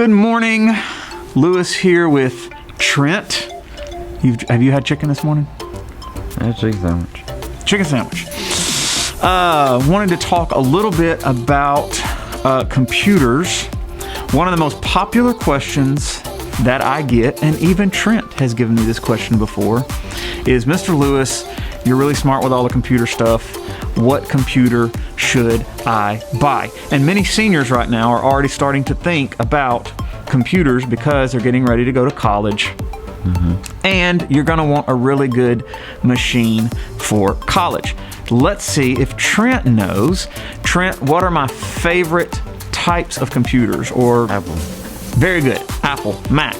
Good morning, Lewis here with Trent. Have you had chicken this morning? I had chicken sandwich. Chicken sandwich. Wanted to talk a little bit about computers. One of the most popular questions that I get, and even Trent has given me this question before, is, Mr. Lewis, you're really smart with all the computer stuff. What computer should I buy? And many seniors right now are already starting to think about computers because they're getting ready to go to college. Mm-hmm. And you're going to want a really good machine for college. Let's see if Trent knows. Trent, what are my favorite types of computers? Or Apple. Very good. Apple, Mac.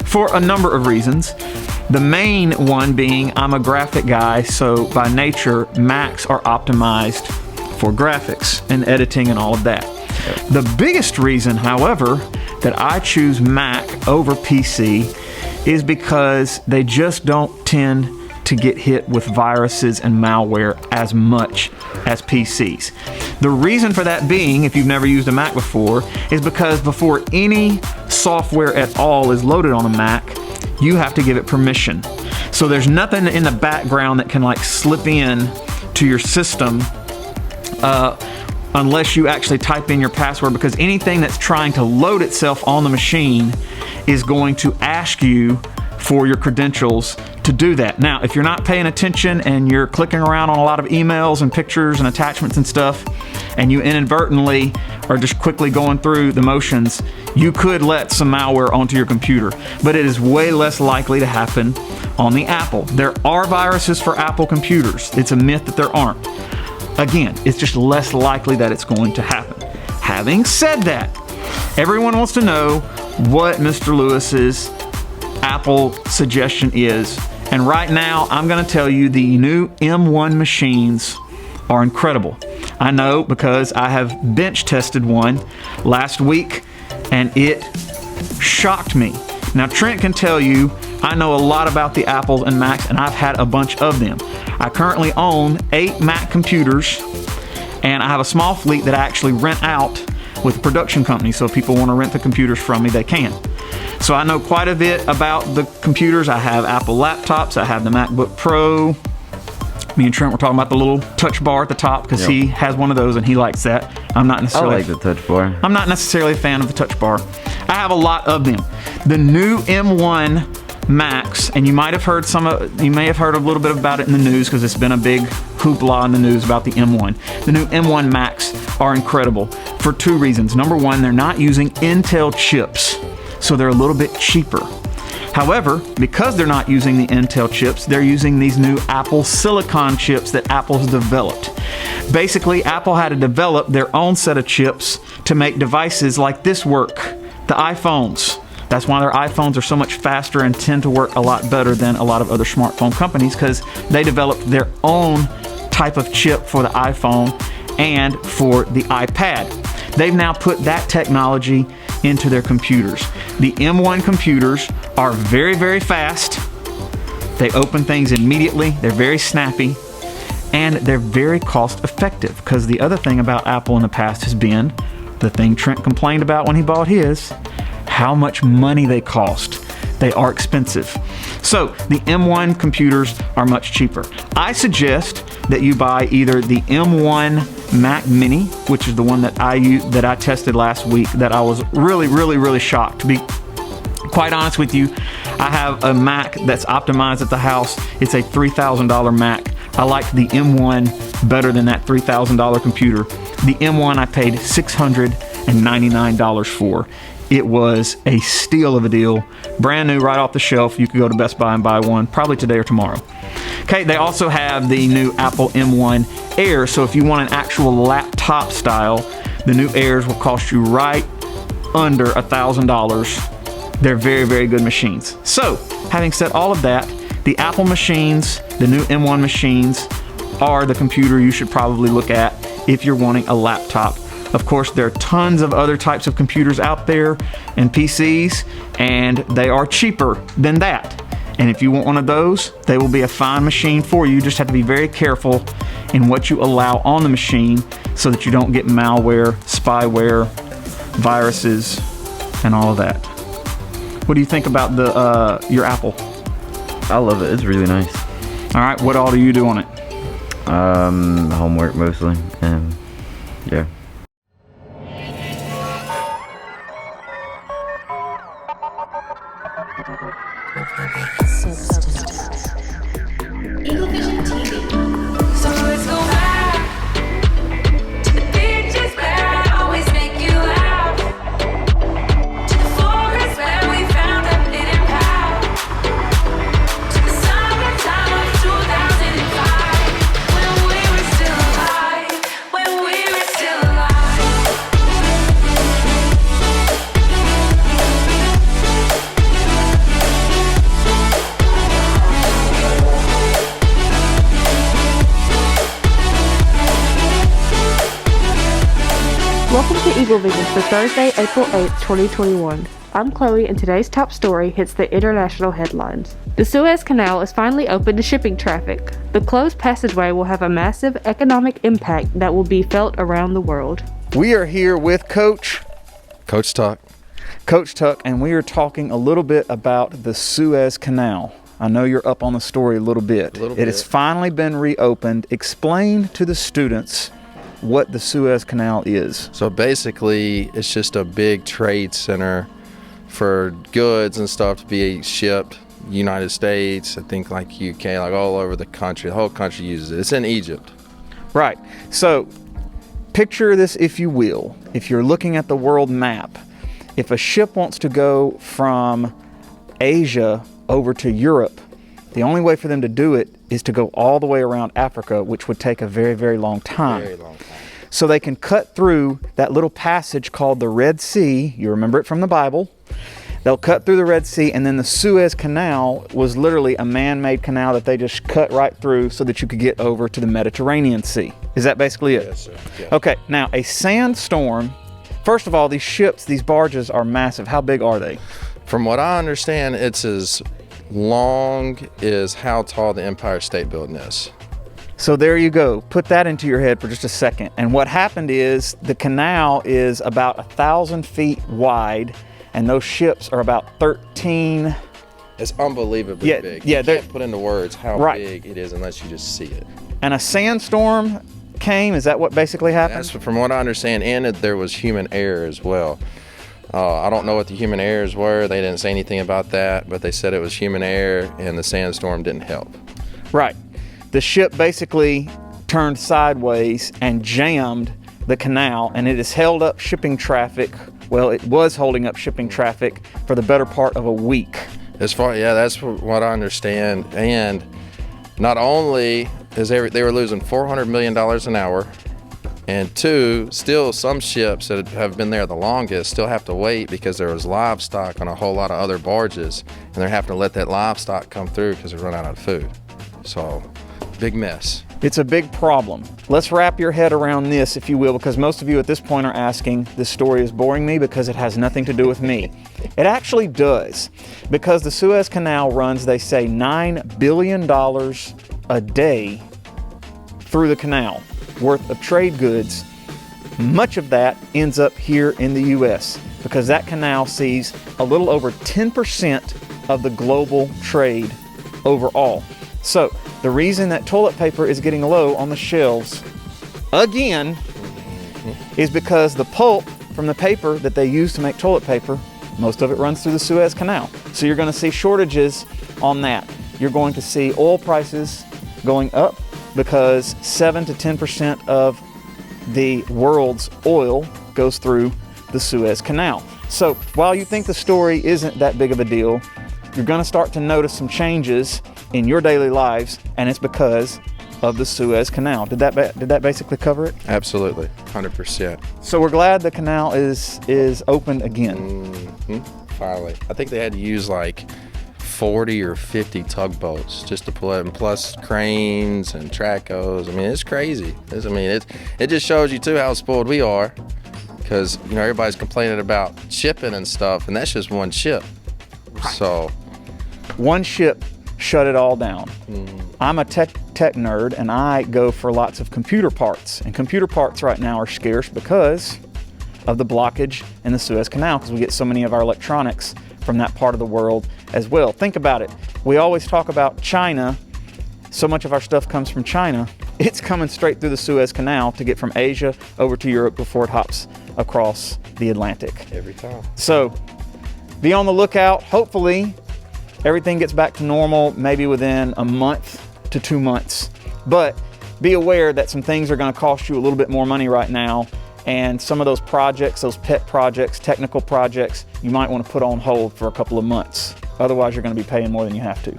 For a number of reasons. The main one being I'm a graphic guy, so by nature, Macs are optimized for graphics and editing and all of that. The biggest reason, however, that I choose Mac over PC is because they just don't tend to get hit with viruses and malware as much as PCs. The reason for that being, if you've never used a Mac before, is because before any software at all is loaded on a Mac, you have to give it permission. So there's nothing in the background that can like slip in to your system unless you actually type in your password, because anything that's trying to load itself on the machine is going to ask you for your credentials to do that. Now, if you're not paying attention and you're clicking around on a lot of emails and pictures and attachments and stuff, and you inadvertently are just quickly going through the motions, you could let some malware onto your computer. But it is way less likely to happen on the Apple. There are viruses for Apple computers. It's a myth that there aren't. Again, it's just less likely that it's going to happen. Having said that, everyone wants to know what Mr. Lewis's Apple suggestion is. And right now, I'm going to tell you the new M1 machines are incredible. I know because I have bench tested one last week and it shocked me. Now, Trent can tell you I know a lot about the Apples and Macs, and I've had a bunch of them. I currently own 8 Mac computers, and I have a small fleet that I actually rent out with a production company, so if people want to rent the computers from me, they can. So I know quite a bit about the computers. I have Apple laptops. I have the MacBook Pro. Me and Trent were talking about the little touch bar at the top because he has one of those and he likes that. I'm not necessarily. I like the touch bar. I'm not necessarily a fan of the touch bar. I have a lot of them. The new M1 Macs, and you may have heard a little bit about it in the news because it's been a big hoopla in the news about the M1. The new M1 Macs are incredible for 2 reasons. Number one, they're not using Intel chips, so they're a little bit cheaper. However, because they're not using the Intel chips, they're using these new Apple Silicon chips that Apple's developed. Basically, Apple had to develop their own set of chips to make devices like this work, the iPhones. That's why their iPhones are so much faster and tend to work a lot better than a lot of other smartphone companies, because they developed their own type of chip for the iPhone and for the iPad. They've now put that technology into their computers. The M1 computers are very, very fast. They open things immediately. They're very snappy. And they're very cost effective, because the other thing about Apple in the past has been the thing Trent complained about when he bought his, how much money they cost. They are expensive. So the M1 computers are much cheaper. I suggest that you buy either the M1 Mac Mini, which is the one that I tested last week, that I was really shocked. To be quite honest with you, I have a Mac that's optimized at the house. It's a $3,000 Mac. I like the M1 better than that $3,000 computer. The M1 I paid $699 for. It was a steal of a deal. Brand new, right off the shelf. You could go to Best Buy and buy one, probably today or tomorrow. Okay, they also have the new Apple M1 Air. So if you want an actual laptop style, the new Airs will cost you right under $1,000. They're very, very good machines. So, having said all of that, the Apple machines, the new M1 machines, are the computer you should probably look at if you're wanting a laptop. Of course, there are tons of other types of computers out there and PCs, and they are cheaper than that. And if you want one of those, they will be a fine machine for you. You just have to be very careful in what you allow on the machine so that you don't get malware, spyware, viruses, and all of that. What do you think about the your Apple? I love it. It's really nice. All right, what all do you do on it? Homework mostly, and yeah. Eagle Vision TV. So let's go back to the beaches where I always make you laugh, to the forest where we found a hidden path, to the summertime of 2005 when we were still alive, when we were still alive. Welcome to Eagle Vision for Thursday, April 8th, 2021. I'm Chloe, and today's top story hits the international headlines. The Suez Canal is finally open to shipping traffic. The closed passageway will have a massive economic impact that will be felt around the world. We are here with Coach Tuck. and we are talking a little bit about the Suez Canal. I know you're up on the story a little bit. It has finally been reopened. Explain to the students what the Suez Canal is. So basically, it's just a big trade center for goods and stuff to be shipped. United States, I think like UK, like all over the country. The whole country uses it. It's in Egypt. Right. So picture this, if you will. If you're looking at the world map, if a ship wants to go from Asia over to Europe, the only way for them to do it is to go all the way around Africa, which would take a very, very long time. Very long time. So they can cut through that little passage called the Red Sea. You remember it from the Bible. They'll cut through the Red Sea, and then the Suez Canal was literally a man-made canal that they just cut right through so that you could get over to the Mediterranean Sea. Is that basically it? Yes, sir. Yeah. Okay, now a sandstorm, first of all, these ships, these barges are massive. How big are they? From what I understand, it's as long as how tall the Empire State Building is. So there you go. Put that into your head for just a second. And what happened is the canal is about 1,000 feet wide, and those ships are about 13. It's unbelievably Yeah, big. yeah, You they're- can't put into words how Right. big it is unless you just see it. And a sandstorm came. Is that what basically happened? That's from what I understand, and there was human error as well. I don't know what the human errors were. They didn't say anything about that, but they said it was human error, and the sandstorm didn't help. Right. The ship basically turned sideways and jammed the canal, and it has held up shipping traffic. Well, it was holding up shipping traffic for the better part of a week. That's what I understand. And not only is they were losing $400 million an hour, and two, still some ships that have been there the longest still have to wait because there was livestock on a whole lot of other barges, and they're having to let that livestock come through because they run out of food. So, big mess. It's a big problem. Let's wrap your head around this, if you will, because most of you at this point are asking, this story is boring me because it has nothing to do with me. It actually does, because the Suez Canal runs, they say, $9 billion a day through the canal worth of trade goods. Much of that ends up here in the U.S. because that canal sees a little over 10% of the global trade overall. So the reason that toilet paper is getting low on the shelves again is because the pulp from the paper that they use to make toilet paper, most of it runs through the Suez Canal. So you're going to see shortages on that. You're going to see oil prices going up because 7 to 10% of the world's oil goes through the Suez Canal. So while you think the story isn't that big of a deal, you're going to start to notice some changes in your daily lives, and it's because of the Suez Canal. Did that basically cover it? Absolutely, 100%. So we're glad the canal is open again. Finally. I think they had to use like 40 or 50 tugboats just to pull it, and plus cranes and tracos. I mean, it's crazy. It just shows you too how spoiled we are, because everybody's complaining about shipping and stuff, and that's just one ship. So one ship shut it all down. I'm a tech nerd, and I go for lots of computer parts, and computer parts right now are scarce because of the blockage in the Suez Canal, because we get so many of our electronics from that part of the world as well. Think about it. We always talk about China. So much of our stuff comes from China. It's coming straight through the Suez Canal to get from Asia over to Europe before it hops across the Atlantic. Every time. So be on the lookout. Hopefully everything gets back to normal maybe within a month to 2 months. But be aware that some things are going to cost you a little bit more money right now. And some of those projects, those pet projects, technical projects, you might want to put on hold for a couple of months. Otherwise, you're going to be paying more than you have to.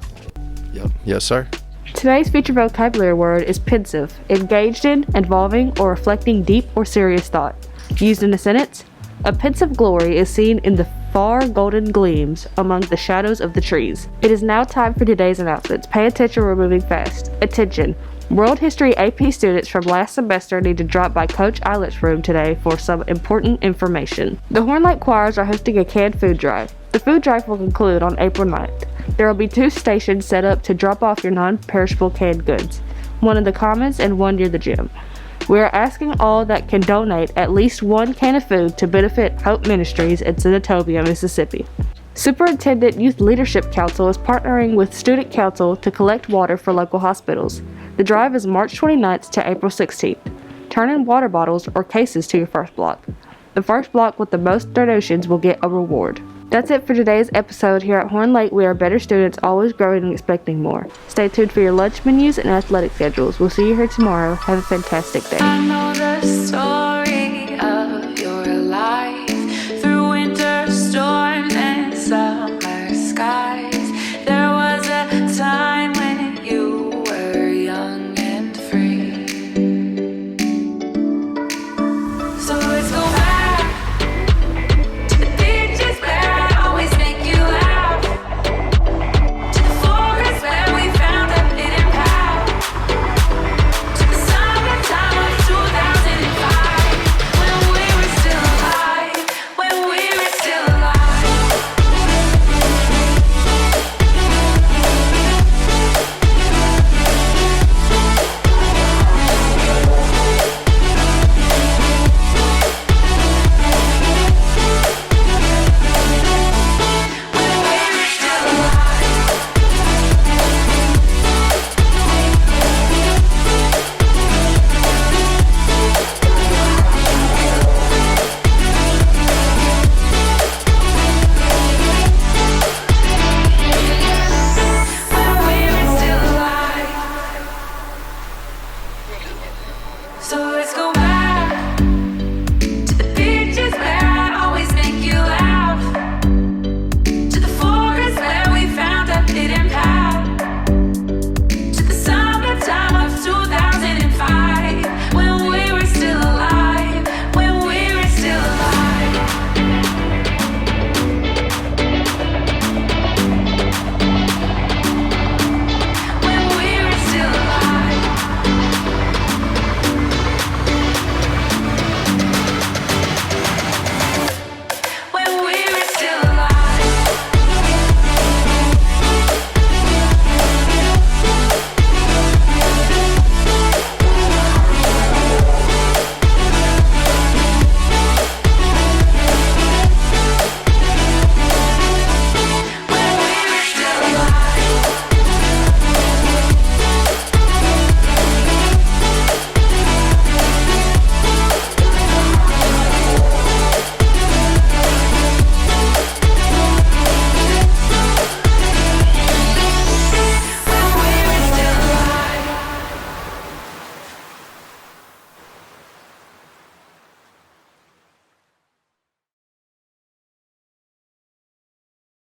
Yep. Yes, sir. Today's featured vocabulary word is pensive, engaged in, involving, or reflecting deep or serious thought. Used in a sentence, a pensive glory is seen in the far golden gleams among the shadows of the trees. It is now time for today's announcements. Pay attention, we're moving fast. Attention. World History AP students from last semester need to drop by Coach Eilert's room today for some important information. The Hornlight Choirs are hosting a canned food drive. The food drive will conclude on April 9th. There will be 2 stations set up to drop off your non-perishable canned goods, one in the Commons and one near the gym. We are asking all that can donate at least 1 can of food to benefit Hope Ministries in Senatobia, Mississippi. Superintendent Youth Leadership Council is partnering with Student Council to collect water for local hospitals. The drive is March 29th to April 16th. Turn in water bottles or cases to your first block. The first block with the most donations will get a reward. That's it for today's episode. Here at Horn Lake, we are better students, always growing and expecting more. Stay tuned for your lunch menus and athletic schedules. We'll see you here tomorrow. Have a fantastic day. I know the story.